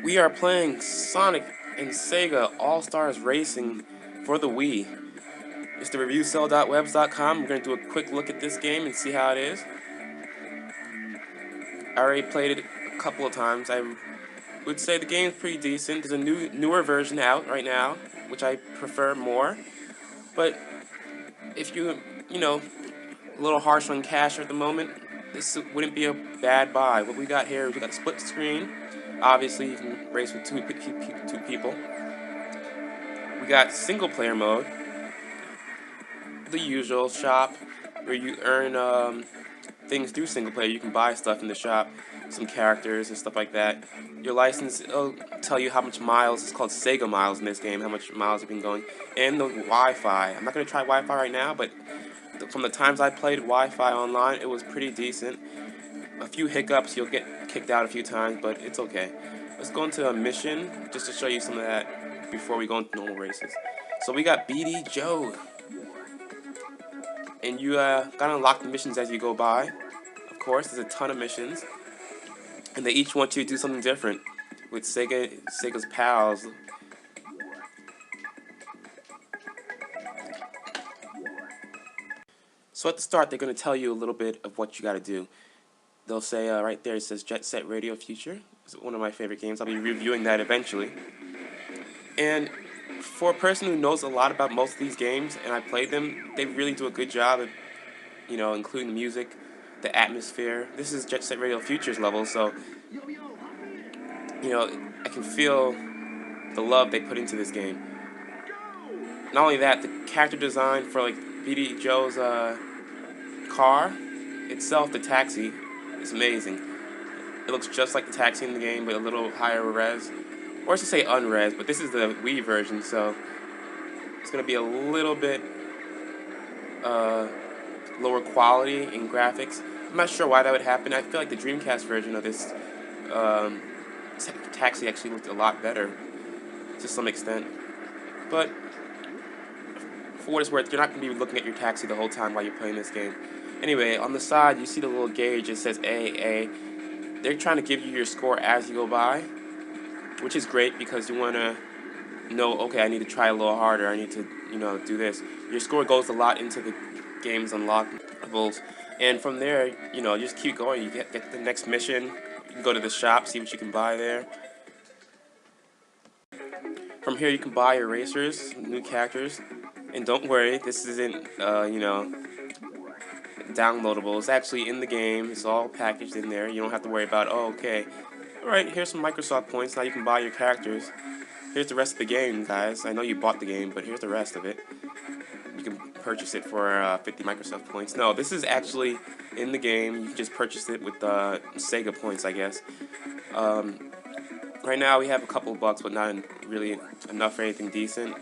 We are playing Sonic and Sega All-Stars Racing for the Wii. It's the reviewcell.webs.com. We're going to do a quick look at this game and see how it is. I already played it a couple of times. I would say the game is pretty decent. There's a newer version out right now, which I prefer more. But if you know, a little harsh on cash at the moment, this wouldn't be a bad buy. What we got here is we got a split screen. Obviously, you can race with two people. We got single player mode, the usual shop, where you earn things through single player. You can buy stuff in the shop, some characters and stuff like that. Your license will tell you how much miles. It's called Sega miles in this game, how much miles you've been going. And the Wi-Fi. I'm not going to try Wi-Fi right now, but from the times I played Wi-Fi online, it was pretty decent. A few hiccups, you'll get kicked out a few times, but it's okay. Let's go into a mission, just to show you some of that before we go into normal races. So we got BD Joe. And you gotta unlock the missions as you go by. Of course, there's a ton of missions. And they each want you to do something different with Sega's pals. So at the start, they're going to tell you a little bit of what you got to do. They'll say right there, it says Jet Set Radio Future. It's one of my favorite games. I'll be reviewing that eventually. And for a person who knows a lot about most of these games, and I played them, they really do a good job of, including the music, the atmosphere. This is Jet Set Radio Future's level, so, I can feel the love they put into this game. Not only that, the character design for, like, BD Joe's car itself, the taxi, is amazing. It looks just like the taxi in the game, but a little higher res. Or I should say unres, but this is the Wii version, so it's going to be a little bit lower quality in graphics. I'm not sure why that would happen. I feel like the Dreamcast version of this taxi actually looked a lot better to some extent. But for what it's worth, you're not going to be looking at your taxi the whole time while you're playing this game. Anyway, on the side, you see the little gauge. It says A. They're trying to give you your score as you go by, which is great because you want to know, okay, I need to try a little harder. I need to, do this. Your score goes a lot into the game's unlockables. And from there, you just keep going. You get the next mission. You can go to the shop, see what you can buy there. From here, you can buy your racers, new characters. And don't worry, this isn't, downloadable. It's actually in the game. It's all packaged in there. You don't have to worry about, oh, okay, alright, here's some Microsoft points. Now you can buy your characters. Here's the rest of the game, guys. I know you bought the game, but here's the rest of it. You can purchase it for 50 Microsoft points. No, this is actually in the game. You can just purchase it with Sega points, I guess. Right now we have a couple of bucks, but not really enough for anything decent.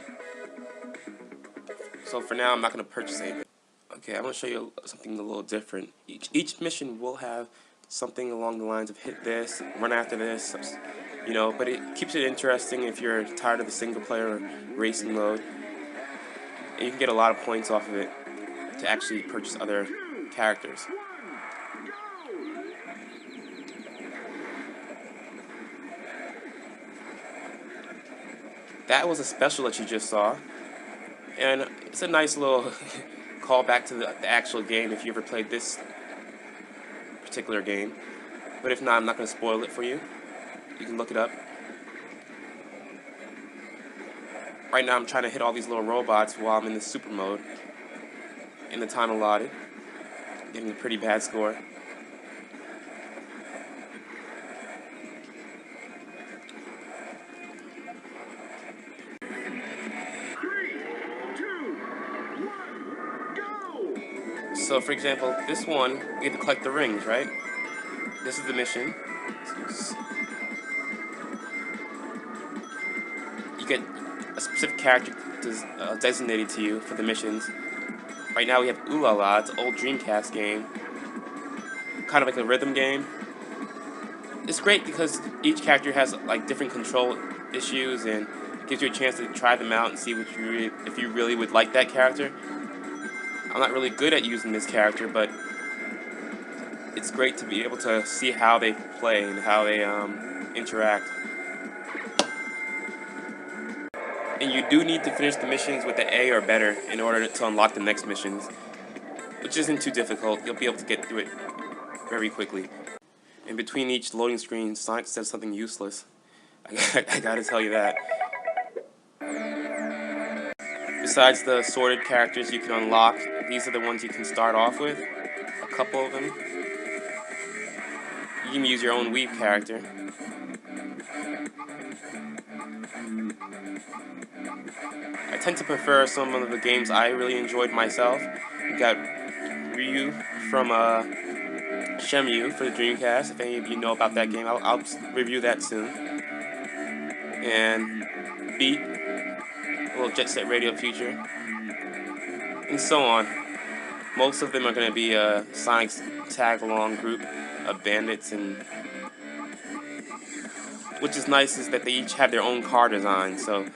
So for now, I'm not going to purchase anything. Okay, I'm going to show you something a little different. Each mission will have something along the lines of hit this, run after this, but it keeps it interesting if you're tired of the single-player racing mode. And you can get a lot of points off of it to actually purchase other characters. That was a special that you just saw, and it's a nice little call back to the actual game if you ever played this particular game. But if not, I'm not going to spoil it for you. You can look it up. Right now I'm trying to hit all these little robots while I'm in the super mode in the time allotted. Getting a pretty bad score. So for example, this one, you get to collect the rings, right? This is the mission. You get a specific character designated to you for the missions. Right now we have Ooh La La. It's an old Dreamcast game. Kind of like a rhythm game. It's great because each character has like different control issues and gives you a chance to try them out and see if you really would like that character. I'm not really good at using this character, but it's great to be able to see how they play and how they interact. And you do need to finish the missions with the A or better in order to unlock the next missions, which isn't too difficult. You'll be able to get through it very quickly. In between each loading screen, Sonic says something useless. I gotta tell you that. Besides the sorted characters you can unlock, these are the ones you can start off with. A couple of them. You can use your own Weave character. I tend to prefer some of the games I really enjoyed myself. You got Ryu from Shenmue for the Dreamcast. If any of you know about that game, I'll review that soon. And Beat, a little Jet Set Radio Future, and so on. Most of them are going to be Sonic's tag-along group of bandits, and which is nice is that they each have their own car design. So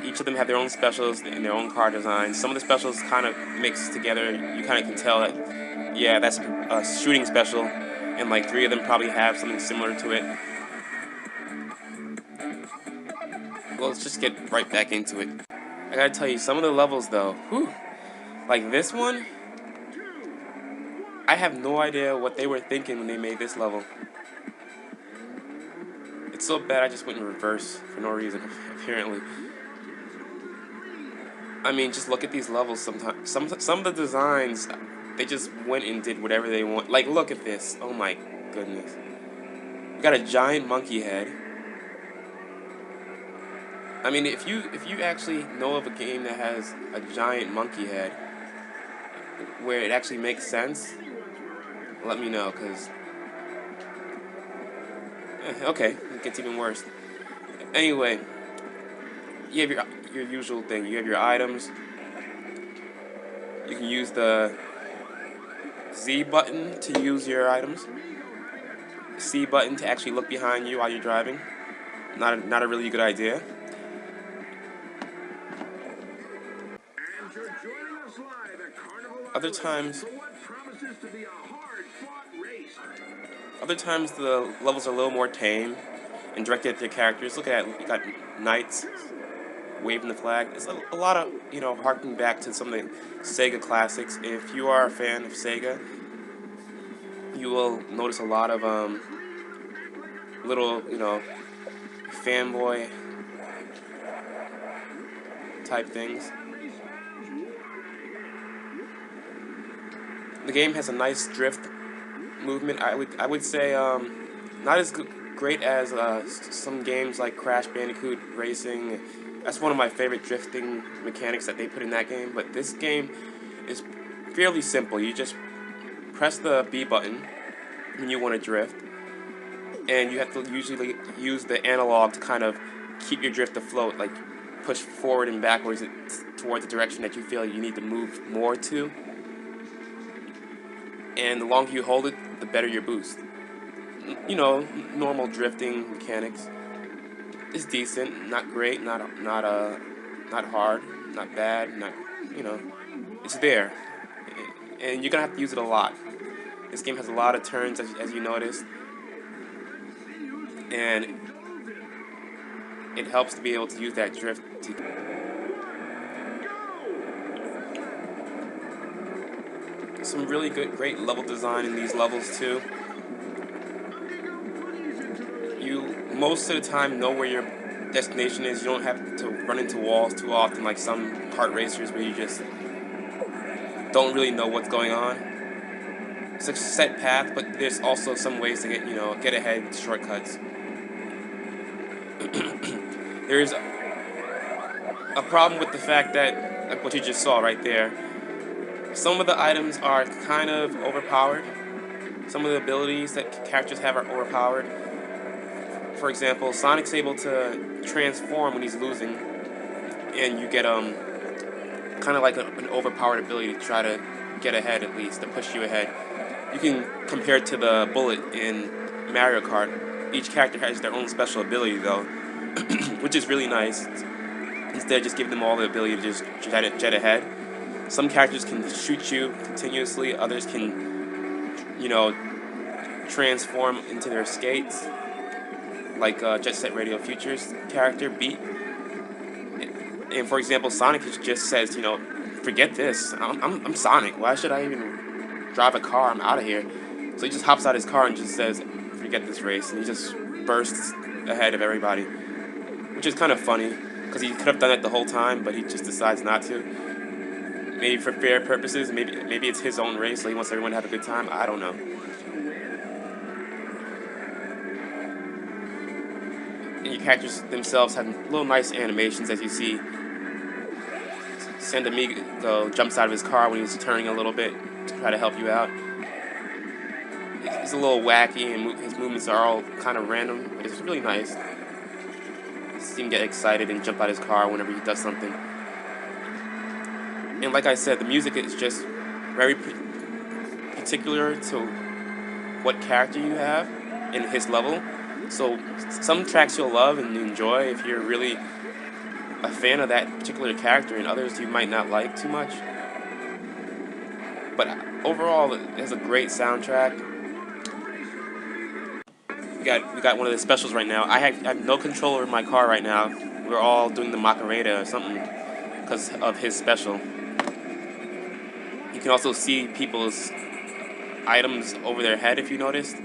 each of them have their own specials and their own car designs. Some of the specials kind of mix together. You kind of can tell that, yeah, that's a shooting special, and like 3 of them probably have something similar to it. Well, let's just get right back into it. I gotta tell you, some of the levels though, whew, like this one, I have no idea what they were thinking when they made this level. It's so bad I just went in reverse for no reason, apparently. I mean, just look at these levels sometimes. Some of the designs, they just went and did whatever they want. Like, look at this. Oh my goodness. We got a giant monkey head. I mean, if you actually know of a game that has a giant monkey head, where it actually makes sense, let me know, because... okay, it gets even worse. Anyway, you have your usual thing. You have your items. You can use the Z button to use your items. C button to actually look behind you while you're driving. Not a really good idea. Other times the levels are a little more tame and directed at their characters. Look at that, you got knights waving the flag. It's a lot of, harking back to some of the Sega classics. If you are a fan of Sega, you will notice a lot of little, fanboy type things. The game has a nice drift movement. I would say not as great as some games like Crash Bandicoot Racing. That's one of my favorite drifting mechanics that they put in that game. But this game is fairly simple. You just press the B button when you want to drift, and you have to usually use the analog to kind of keep your drift afloat, like push forward and backwards towards the direction that you feel you need to move more to. And the longer you hold it, the better your boost. Normal drifting mechanics. It's decent, not great, not hard, not bad, it's there. And you're gonna have to use it a lot. This game has a lot of turns, as you noticed, and it helps to be able to use that drift to... Some really great level design in these levels too. You most of the time know where your destination is. You don't have to run into walls too often like some kart racers where you just don't really know what's going on. It's a set path, but there's also some ways to get ahead with shortcuts. There's a problem with the fact that, like what you just saw right there, some of the items are kind of overpowered. Some of the abilities that characters have are overpowered. For example, Sonic's able to transform when he's losing, and you get kind of like an overpowered ability to try to get ahead, at least to push you ahead. You can compare it to the bullet in Mario Kart. Each character has their own special ability though, which is really nice. Instead of just giving them all the ability to just jet ahead. Some characters can shoot you continuously, others can, transform into their skates, like Jet Set Radio Future's character, Beat. And for example, Sonic just says, forget this. I'm Sonic. Why should I even drive a car? I'm out of here. So he just hops out his car and just says, forget this race. And he just bursts ahead of everybody, which is kind of funny because he could have done it the whole time, but he just decides not to. Maybe for fair purposes, maybe it's his own race, so he wants everyone to have a good time. I don't know. And your characters themselves have little nice animations, as you see. Sandamigo jumps out of his car when he's turning a little bit to try to help you out. He's a little wacky, and his movements are all kind of random, but it's really nice. You see him get excited and jump out of his car whenever he does something. And like I said, the music is just very particular to what character you have in his level. So some tracks you'll love and enjoy if you're really a fan of that particular character, and others you might not like too much. But overall, it has a great soundtrack. We got one of the specials right now. I have no control over my car right now. We're all doing the Macarena or something because of his special. You can also see people's items over their head if you noticed.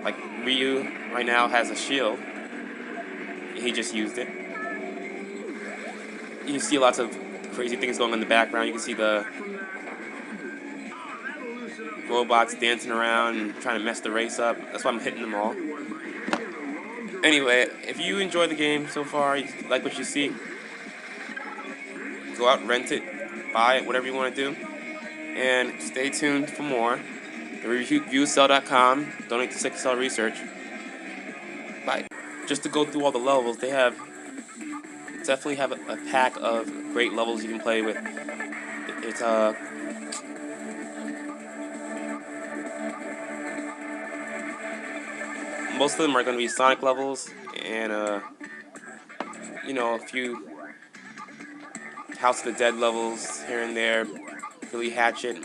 Like Ryu right now has a shield. He just used it. You see lots of crazy things going on in the background. You can see the robots dancing around and trying to mess the race up. That's why I'm hitting them all. Anyway, if you enjoy the game so far, you like what you see, go out, rent it, buy it, whatever you want to do. And stay tuned for more. TheReviewCell.com. Donate to Sickle Cell Research. Bye. Just to go through all the levels, they definitely have a pack of great levels you can play with. It's most of them are going to be Sonic levels, and a few House of the Dead levels here and there. Billy Hatchet.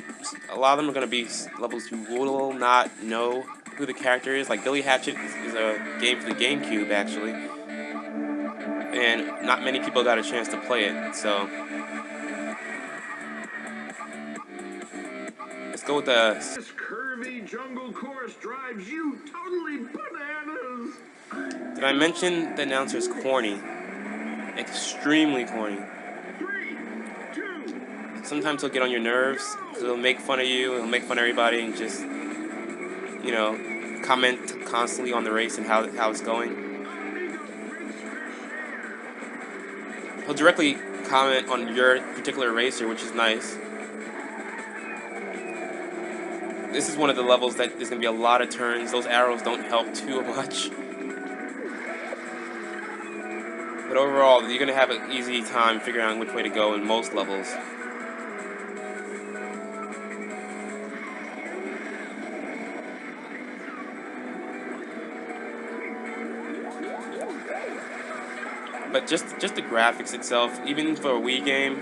A lot of them are going to be levels you will not know who the character is. Like Billy Hatchet is a game for the GameCube, actually, and not many people got a chance to play it. So let's go with the. This curvy jungle course drives you totally bananas. Did I mention the announcer's corny? Extremely corny. 3, 2. Sometimes he'll get on your nerves because he'll make fun of you, he'll make fun of everybody, and just, comment constantly on the race and how it's going. He'll directly comment on your particular racer, which is nice. This is one of the levels that there's going to be a lot of turns. Those arrows don't help too much. But overall, you're going to have an easy time figuring out which way to go in most levels. But just the graphics itself, even for a Wii game,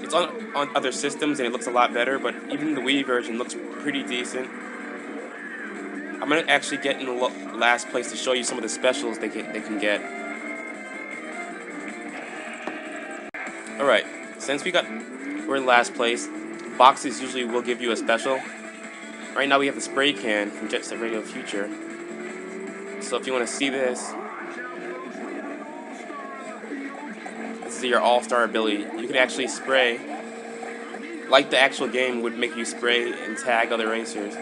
it's on other systems and it looks a lot better, but even the Wii version looks pretty decent. I'm going to actually get in the last place to show you some of the specials they can get. Alright, since we're in last place, boxes usually will give you a special. Right now we have the spray can from Jet Set Radio Future. So if you want to see this is your all-star ability. You can actually spray, like the actual game would make you spray and tag other racers.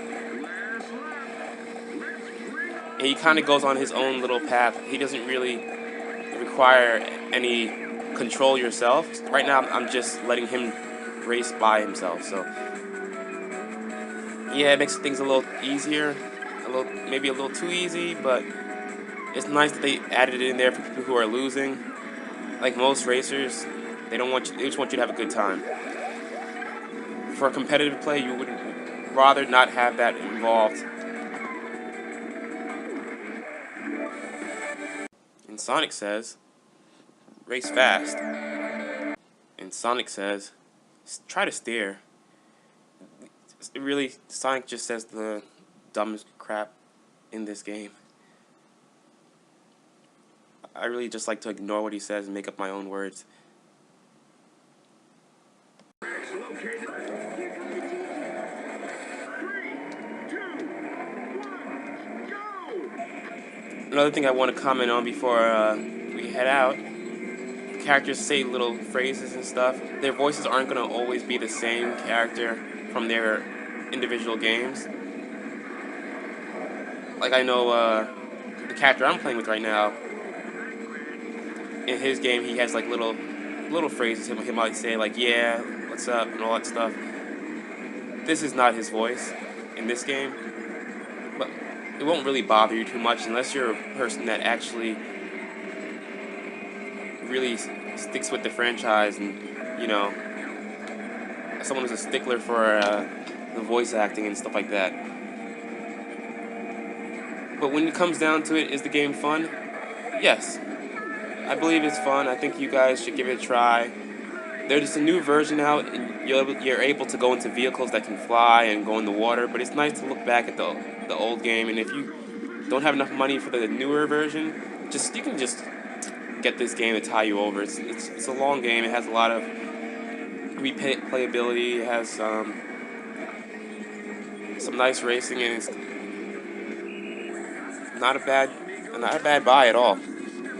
And he kind of goes on his own little path. He doesn't really require any control yourself. Right now I'm just letting him race by himself, so yeah, it makes things a little easier, maybe a little too easy, but it's nice that they added it in there for people who are losing. Like most racers, they just want you to have a good time. For a competitive play, you would rather not have that involved. And Sonic says, race fast. And Sonic says, try to steer. Really, Sonic just says the dumbest crap in this game. I really just like to ignore what he says and make up my own words. Another thing I want to comment on before we head out, characters say little phrases and stuff. Their voices aren't going to always be the same character from their individual games. Like I know the character I'm playing with right now, in his game he has like little phrases he might say like yeah, what's up, and all that stuff. This is not his voice in this game, but it won't really bother you too much unless you're a person that actually really sticks with the franchise and, you know, someone who's a stickler for the voice acting and stuff like that. But when it comes down to it, is the game fun? Yes. I believe it's fun. I think you guys should give it a try. There's a new version out, and you're able to go into vehicles that can fly and go in the water, but it's nice to look back at the old game, and if you don't have enough money for the newer version, you can just get this game to tie you over. It's a long game. It has a lot of replayability. It has some nice racing, and it's not a bad buy at all.